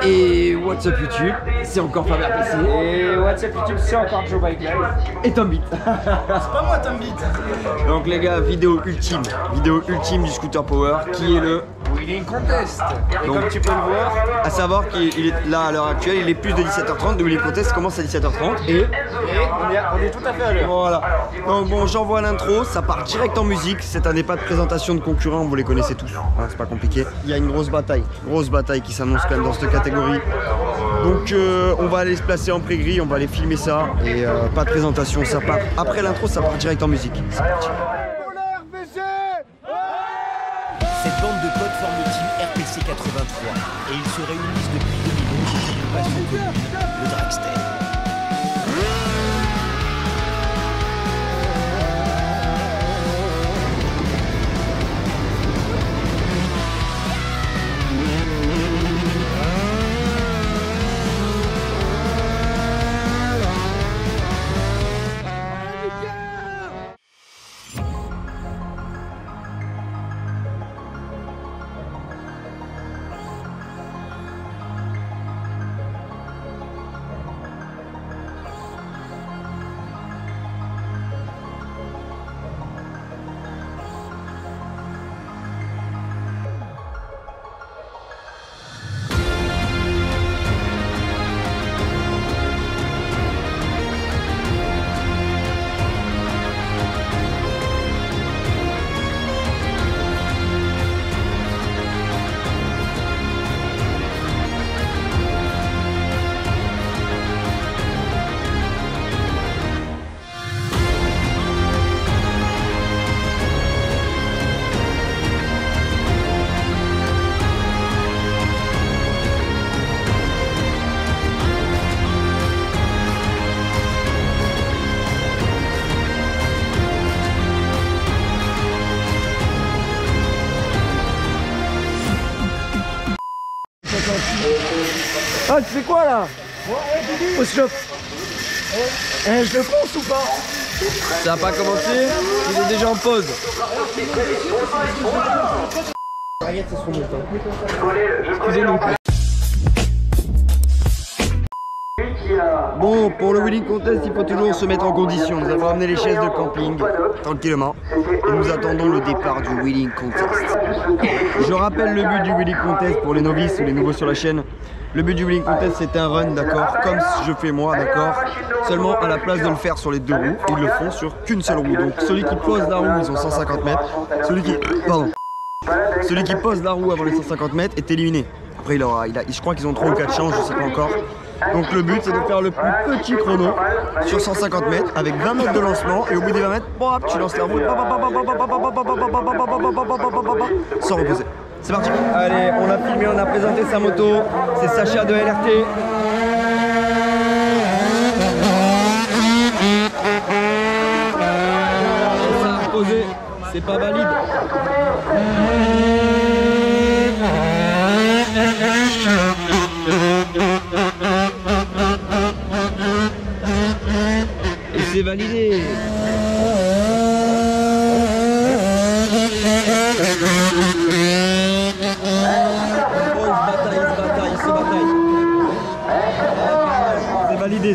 Et What's Up YouTube, c'est encore Faber PC. Et What's Up YouTube, c'est encore Joe Bike Live. Et Tom Beat. C'est pas moi Tom Beat. Donc les gars, vidéo ultime du Scooter Power, qui est le Wheeling Contest. Et donc, comme tu peux le voir, à savoir qu'il est là à l'heure actuelle, il est plus de 17h30, le Wheeling Contest commence à 17h30 et on est tout à fait à l'heure. voilà. Donc bon, j'envoie l'intro, ça part direct en musique. Cette année, pas de présentation de concurrents, vous les connaissez tous, hein, c'est pas compliqué. Il y a une grosse bataille qui s'annonce quand même dans cette catégorie. Donc on va aller se placer en pré-grille, on va aller filmer ça et pas de présentation, ça part. Après l'intro, ça part direct en musique. C'est parti. Cette bande de potes forme le team RPC 83 et ils se réunissent depuis 2011 pour une passion commune, le dragster. Ah, tu fais quoi là? Au shop. Je le pense ou pas? Ça a pas commencé, il est déjà en pause. Excusez-nous. Bon, pour le Wheeling Contest, il faut toujours se mettre en condition. Nous avons amené les chaises de camping tranquillement et nous attendons le départ du Wheeling Contest. Je rappelle le but du Wheeling Contest pour les novices ou les nouveaux sur la chaîne. Le but du Wheeling Contest, c'est un run, d'accord, comme je fais moi, d'accord. Seulement à la place de le faire sur les deux roues, ils le font sur qu'une seule roue. Donc celui qui pose la roue, ils ont 150 mètres. Celui qui pose la roue avant les 150 mètres est éliminé. Après, je crois qu'ils ont 3 ou 4 chances, je sais pas encore. Donc le but, c'est de faire le plus petit chrono sur 150 mètres avec 20 mètres de lancement. Et au bout des 20 mètres, tu lances la roue sans reposer. C'est parti. Allez, on a filmé, on a présenté sa moto. C'est Sacha de LRT. Ça a reposé, c'est pas valide. Et c'est validé.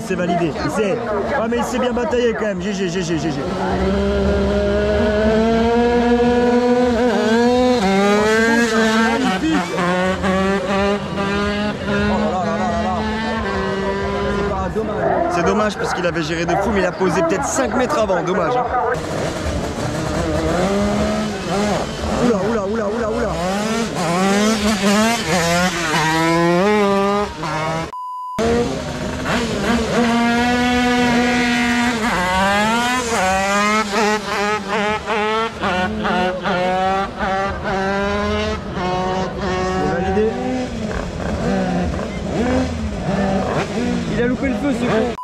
C'est validé. Ah mais il s'est bien bataillé quand même. GG. C'est dommage parce qu'il avait géré de fou, mais il a posé peut-être 5 mètres avant. Dommage. Hein. Oula. Il a loupé le feu, c'est bon.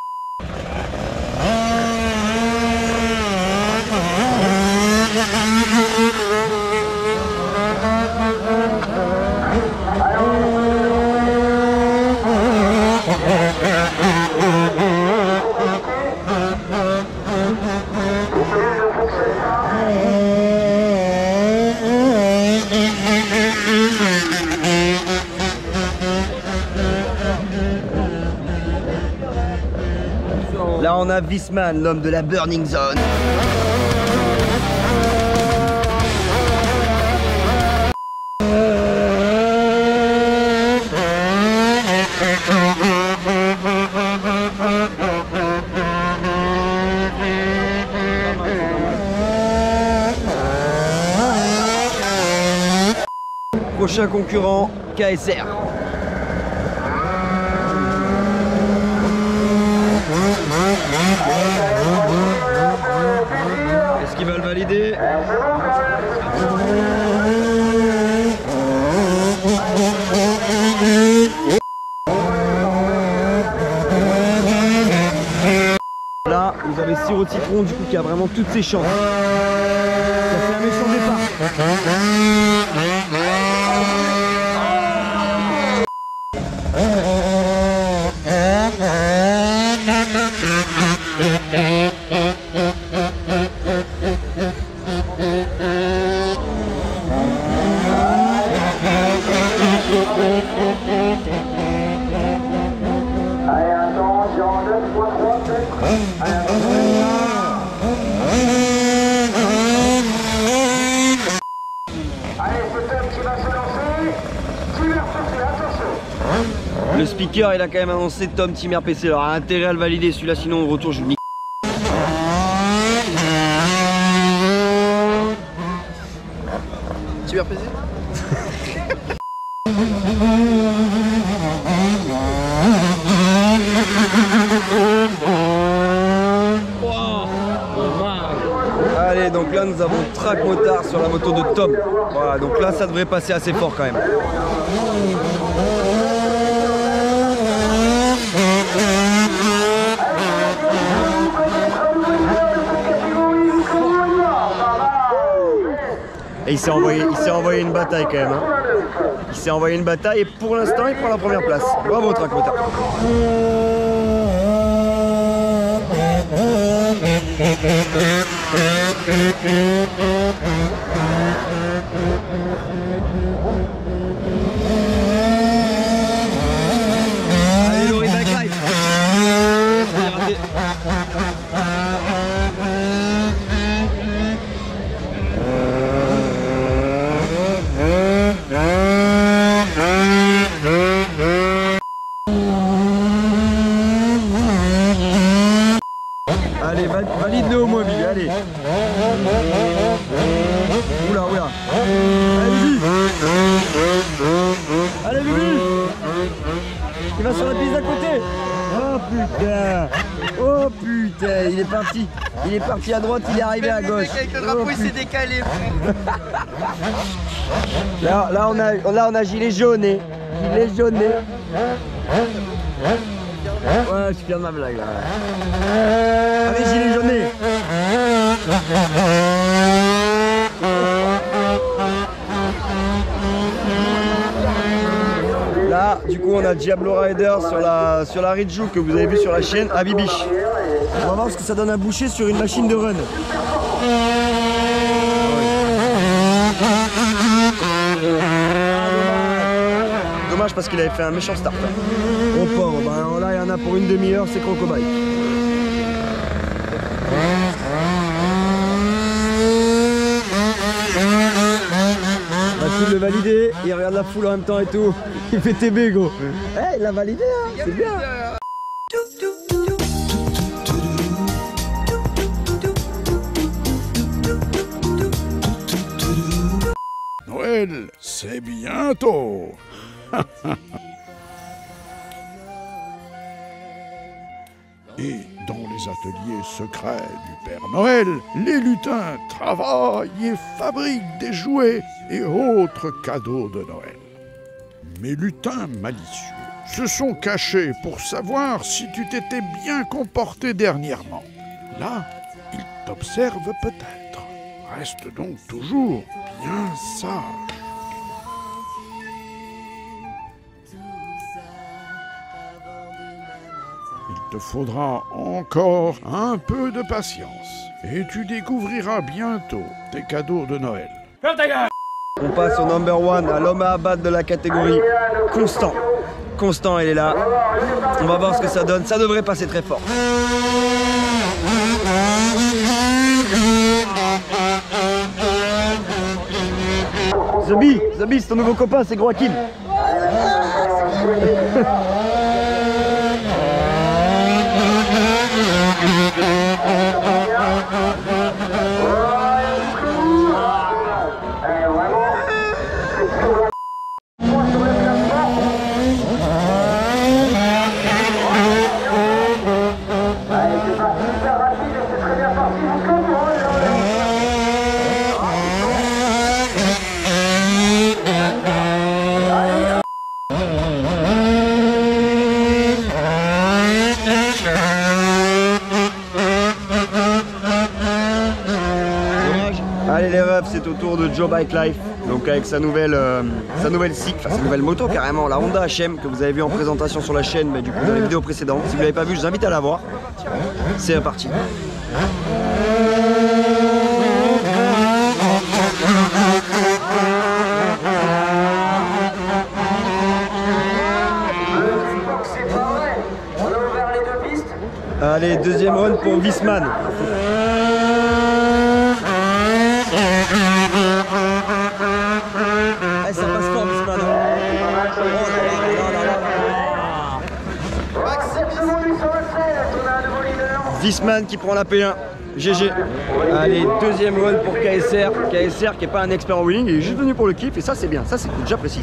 Là, on a Wiesmann, l'homme de la Burning Zone. Prochain concurrent, KSR. Est-ce qu'ils veulent valider? Là, vous avez Sirop de Citron, du coup, qui a vraiment toutes ses chances. Ça fait un méchant départ. Allez, attention, 2 fois 3, 7. Allez, c'est Tom qui va se lancer. Timer PC, attention. Le speaker, il a quand même annoncé Tom Timer PC. Alors, intérêt à le valider celui-là, sinon au retour, je le nique. Timer PC. Allez, donc là nous avons Track Motard sur la moto de Tom. Voilà, donc là ça devrait passer assez fort quand même. Et il s'est envoyé une bataille quand même. Hein. Il s'est envoyé une bataille et pour l'instant il prend la première place. Bravo Track Motard. Allez Laurie Backlife. Allez, valide le haut mobile, allez. Oula, oula. Allez, Bibi. Allez, Bibi. Il va sur la piste d'à côté. Oh putain. Oh putain, il est parti. Il est parti à droite, il est arrivé à gauche. Avec le drapeau, il s'est décalé. Là, on a gilet jaune. Gilet jaune. Ouais, je suis fier de ma blague là. Allez, gilet jaune. Là, du coup, on a Diablo Rider sur la Ridgeo que vous avez vu sur la chaîne à Bibiche. On va voir ce que ça donne à boucher sur une machine de run. Dommage parce qu'il avait fait un méchant start. Oh pauvre, ben là il y en a pour une demi-heure, c'est Croco Bike. Il le validé, il regarde la foule en même temps et tout. Il fait TB go. Eh, il l'a validé, hein, c'est bien. Noël, c'est bientôt. Et dans les ateliers secrets du Père Noël, les lutins travaillent et fabriquent des jouets et autres cadeaux de Noël. Mes lutins malicieux se sont cachés pour savoir si tu t'étais bien comporté dernièrement. Là, ils t'observent peut-être. Reste donc toujours bien sage. Il te faudra encore un peu de patience et tu découvriras bientôt tes cadeaux de Noël. On passe au number 1, à l'homme à abattre de la catégorie, Constant. Constant, il est là. On va voir ce que ça donne. Ça devrait passer très fort. The Beast, ton nouveau copain, c'est Gros Hakim. Allez les refs, c'est au tour de Joe Bike Life, donc avec sa nouvelle cycle, enfin sa nouvelle moto carrément, la Honda HM que vous avez vu en présentation sur la chaîne, mais du coup dans les vidéos précédentes. Si vous l'avez pas vu, je vous invite à la voir. C'est reparti. Allez, deuxième run pour Wiesmann. Ah, ça passe fort, Wiesmann. Wiesmann qui prend la P1. GG. Allez, deuxième run pour KSR. KSR qui n'est pas un expert en wheeling, il est juste venu pour le kiff et ça c'est bien, ça c'est cool, j'apprécie.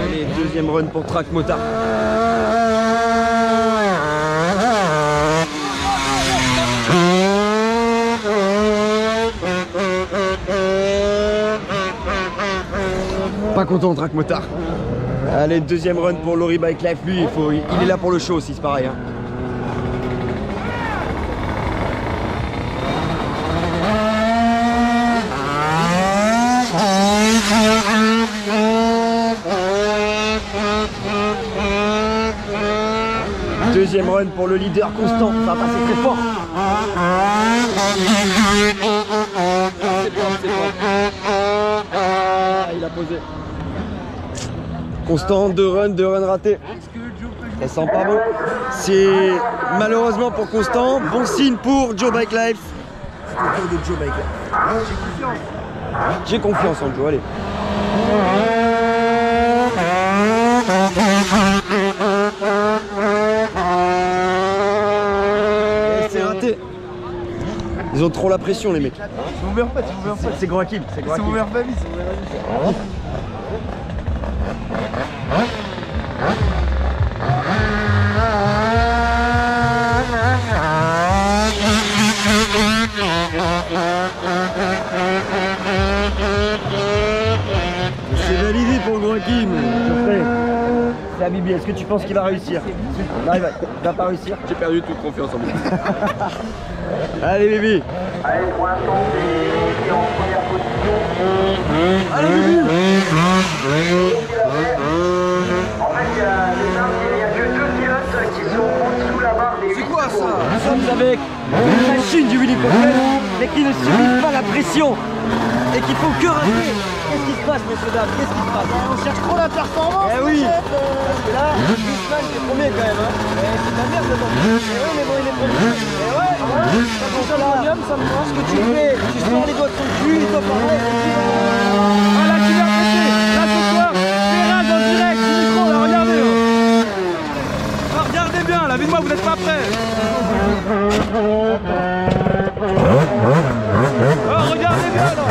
Allez, deuxième run pour Track Motard. Pas content Track Motard. Allez, deuxième run pour Lori Bike Life. Lui, il est là pour le show aussi, c'est pareil. Hein. Deuxième run pour le leader Constant, ça va passer très fort. C'est bon, c'est bon. Ah, il a posé. Constant, deux runs ratés. Ça sent pas bon. C'est malheureusement pour Constant, bon signe pour Joe Bike Life. C'est le tour de Joe Bike Life. J'ai confiance en Joe, allez. C'est raté. Ils ont trop la pression les mecs. C'est Gros Hakim. C'est Gros Hakim. C'est validé pour Gros Hakim. C'est Habibi, est-ce que tu penses qu'il va réussir? Non, il va pas réussir. J'ai perdu toute confiance en moi. Allez Bibi. Allez, pour l'instant, c'est en première position. Allez Bibi. En fait, il y a que deux pilotes qui sont en dessous la barre des 8. C'est quoi ça? Nous sommes avec une machine du Willy Contest, mais qui ne subit pas la pression et qui font que rater. Qu'est-ce qui se passe, messieurs dames? Qu'est-ce qui se passe? On cherche trop la performance. Eh oui. Parce que là, Wiesmann est premier quand même. Hein. C'est de la merde dedans. Eh oui, mais bon, il est premier. Eh ouais, ça compte là. Ça me ce que tu fais, tu sors les doigts de ton cul, il doit parler. Ah là, tu viens de passer. Là, ce soir, Ferrand en direct, du micro, là, regardez. Ah, regardez bien, là, vite-moi, vous n'êtes pas prêts. Oh, regardez bien, là.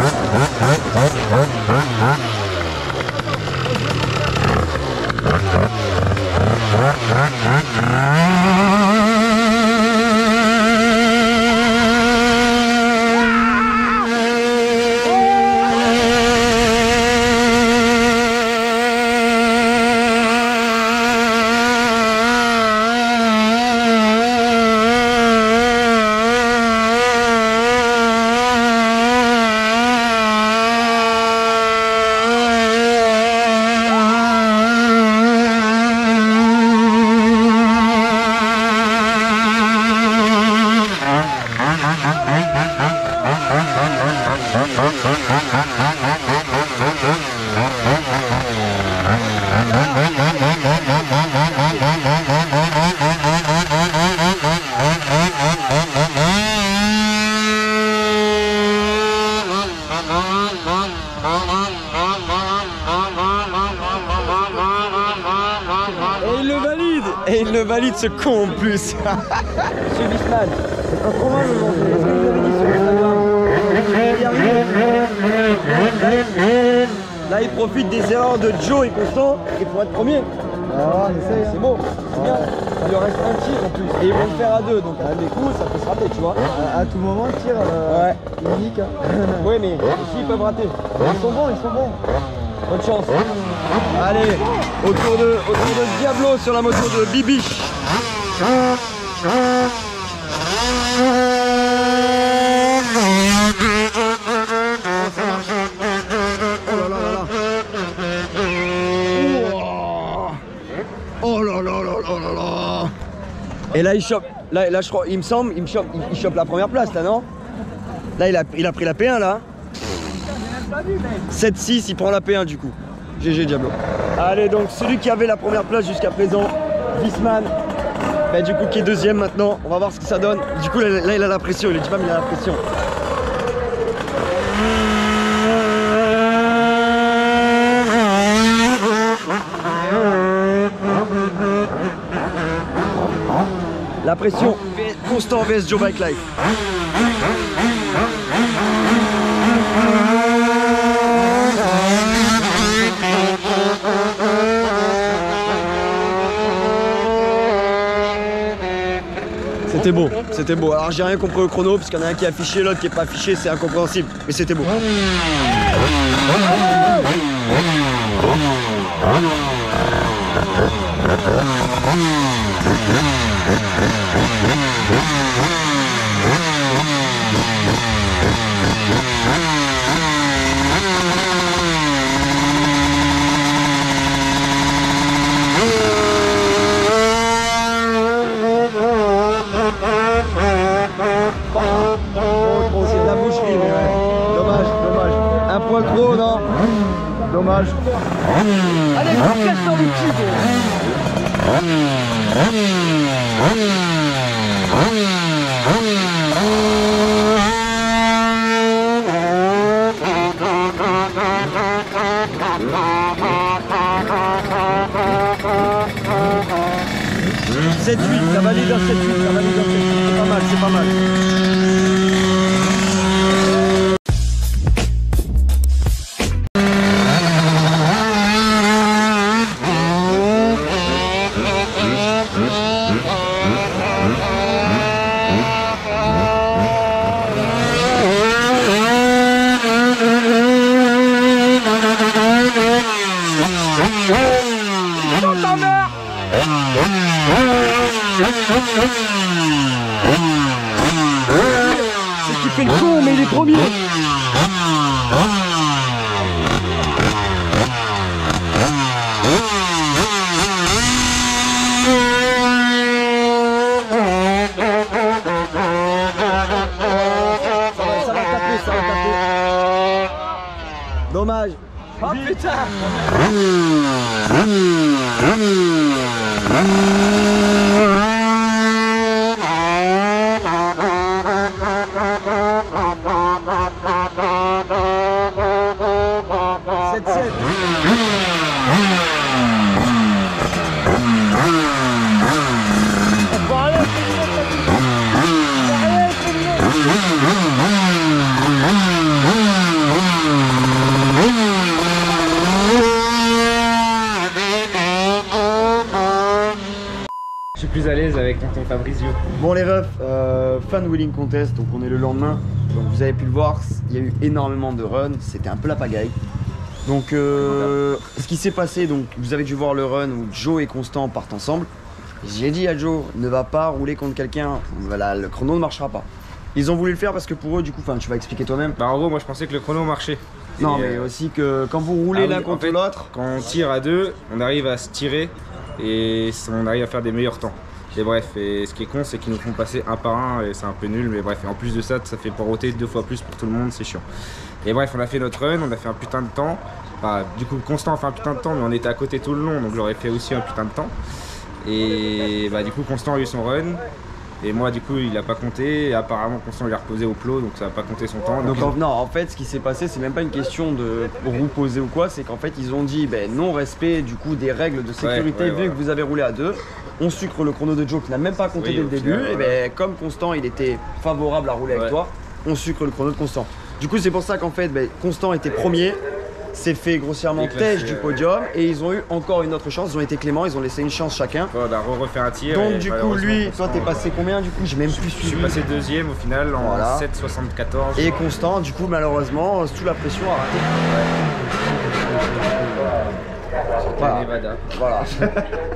valide ce con en plus. Monsieur Wiesmann, c'est pas trop mal aujourd'hui. Est-ce que vous avez dit sur Instagram? Là, il profite des erreurs de Joe et Constant et pour être premier. Ah, C'est bon, c'est bien. Il leur reste un tir en plus. Et ils vont le faire à deux, donc à des coups, ça peut se rater, tu vois. à tout moment, le tir unique. Oui, mais aussi ils peuvent rater. Ils sont bons, ils sont bons. Bonne chance. Allez, autour de Diablo sur la moto de Bibiche. Oh là là là là. Oh là là là là là là. Et là il chope, là je crois, il chope la première place là, non? Là il a pris la P1 là. 7-6, il prend la P1 du coup. GG Diablo. Allez, donc celui qui avait la première place jusqu'à présent, Wiesmann, bah, du coup qui est deuxième maintenant. On va voir ce que ça donne. Du coup là il a la pression, il est pas mais il a la pression. La pression, Constant vs Joe Bike Life. C'était beau. Alors j'ai rien compris au chrono parce qu'il y en a un qui est affiché, l'autre qui est pas affiché, c'est incompréhensible. Mais c'était beau. C'est de la boucherie, mais ouais. Dommage. Un point trop, non? Dommage. Allez, casse dans le cul, c'est 7-8, ça valide un 7-8, c'est pas mal. C'est ce qui fait le con, mais il est premier. Ça va taper. Dommage. Oh putain. Je suis plus à l'aise avec tonton Fabrizio. Bon les refs, fan wheeling contest, donc on est le lendemain. Donc vous avez pu le voir, il y a eu énormément de runs, c'était un peu la pagaille. Donc ce qui s'est passé, donc vous avez dû voir le run où Joe et Constant partent ensemble. J'ai dit à Joe, ne va pas rouler contre quelqu'un, voilà, le chrono ne marchera pas. Ils ont voulu le faire parce que pour eux, du coup, tu vas expliquer toi-même. Bah en gros, moi je pensais que le chrono marchait. Non, mais aussi que quand vous roulez l'un contre l'autre, quand on tire à deux, on arrive à se tirer et on arrive à faire des meilleurs temps. Et bref, et ce qui est con, c'est qu'ils nous font passer un par un et c'est un peu nul, mais bref, et en plus de ça, ça fait poireauter 2 fois plus pour tout le monde, c'est chiant. Et bref, on a fait notre run, on a fait un putain de temps. Enfin, du coup, Constant a fait un putain de temps, mais on était à côté tout le long, donc j'aurais fait aussi un putain de temps. Et bah du coup, Constant a eu son run. Et moi, du coup, il a pas compté. Et apparemment, Constant, il a reposé au plot, donc ça a pas compté son temps. Donc non, en fait, ce qui s'est passé, c'est même pas une question de roue posée ou quoi, c'est qu'en fait, ils ont dit non-respect du coup des règles de sécurité vu voilà. que vous avez roulé à 2. On sucre le chrono de Joe qui n'a même pas compté dès le début. Final, Et ben, comme Constant, il était favorable à rouler avec toi, on sucre le chrono de Constant. Du coup, c'est pour ça qu'en fait, Constant était premier. S'est fait grossièrement têche du podium et ils ont eu encore une autre chance, ils ont été cléments, ils ont laissé une chance chacun. On a refait un tir. Donc du coup lui, toi t'es passé combien du coup? J'ai même plus suivi. Je suis passé deuxième au final en 7,74. Et Constant du coup malheureusement sous la pression a raté. Voilà.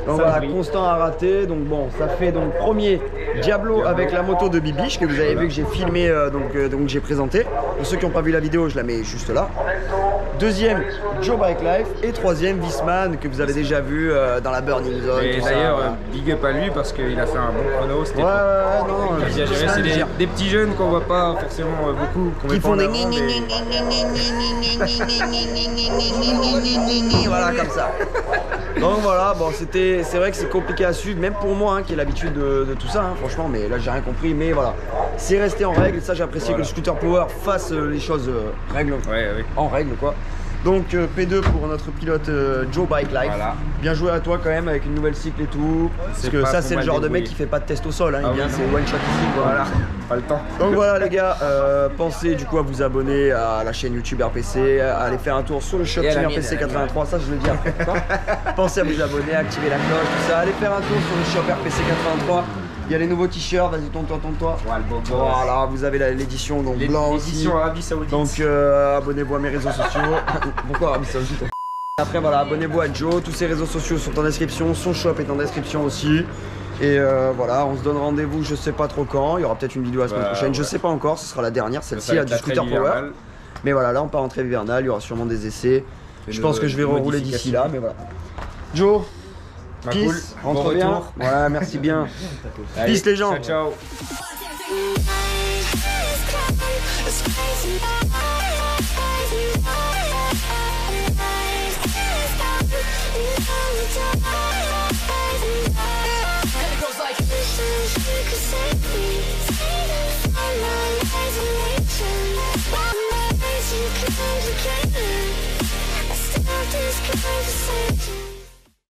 Donc voilà, Constant a raté, donc bon, ça fait donc premier Diablo avec la moto de Bibiche que vous avez vu que j'ai filmé, donc j'ai présenté. Pour ceux qui n'ont pas vu la vidéo, je la mets juste là. Deuxième, Joe Bike Life. Et troisième, Visman, que vous avez déjà vu dans la Burning Zone. Et d'ailleurs, big up à lui parce qu'il a fait un bon chrono. Non, il a géré. C'est des petits jeunes qu'on voit pas forcément beaucoup. Qui font des voilà, comme ça. Donc voilà, bon, c'est vrai que c'est compliqué à suivre, même pour moi qui ai l'habitude de tout ça, franchement, mais là j'ai rien compris, mais voilà. C'est resté en règle, ça j'ai apprécié que le Scooter Power fasse les choses en règle quoi. Donc P2 pour notre pilote Joe Bike Life. Voilà. Bien joué à toi quand même avec une nouvelle cycle et tout. Parce que ça c'est le genre de mec qui fait pas de test au sol, il vient c'est one shot ici quoi. Voilà, pas le temps. Donc voilà les gars, pensez du coup à vous abonner à la chaîne YouTube RPC, à aller faire un tour sur le shop Team RPC 83, ça je le dis après. Pensez à vous abonner, à activer la cloche, tout ça, allez faire un tour sur le shop RPC 83. Il y a les nouveaux t-shirts, vas-y tourne-toi. Voilà, vous avez l'édition donc blanc aussi. L'édition Arabie Saoudite. Donc abonnez-vous à mes réseaux sociaux. Pourquoi Arabie Saoudite? Après voilà, abonnez-vous à Joe, tous ses réseaux sociaux sont en description, son shop est en description aussi. Et voilà, on se donne rendez-vous, je sais pas trop quand, il y aura peut-être une vidéo la semaine prochaine, je sais pas encore, ce sera la dernière, celle-ci, la du Scooter Power. Mais voilà, là on part en trêve hivernale, il y aura sûrement des essais. Je pense que je vais rerouler d'ici là, mais voilà. Joe, peace, rentre bien. Ouais, merci bien. Peace les gens. Ciao. Ciao.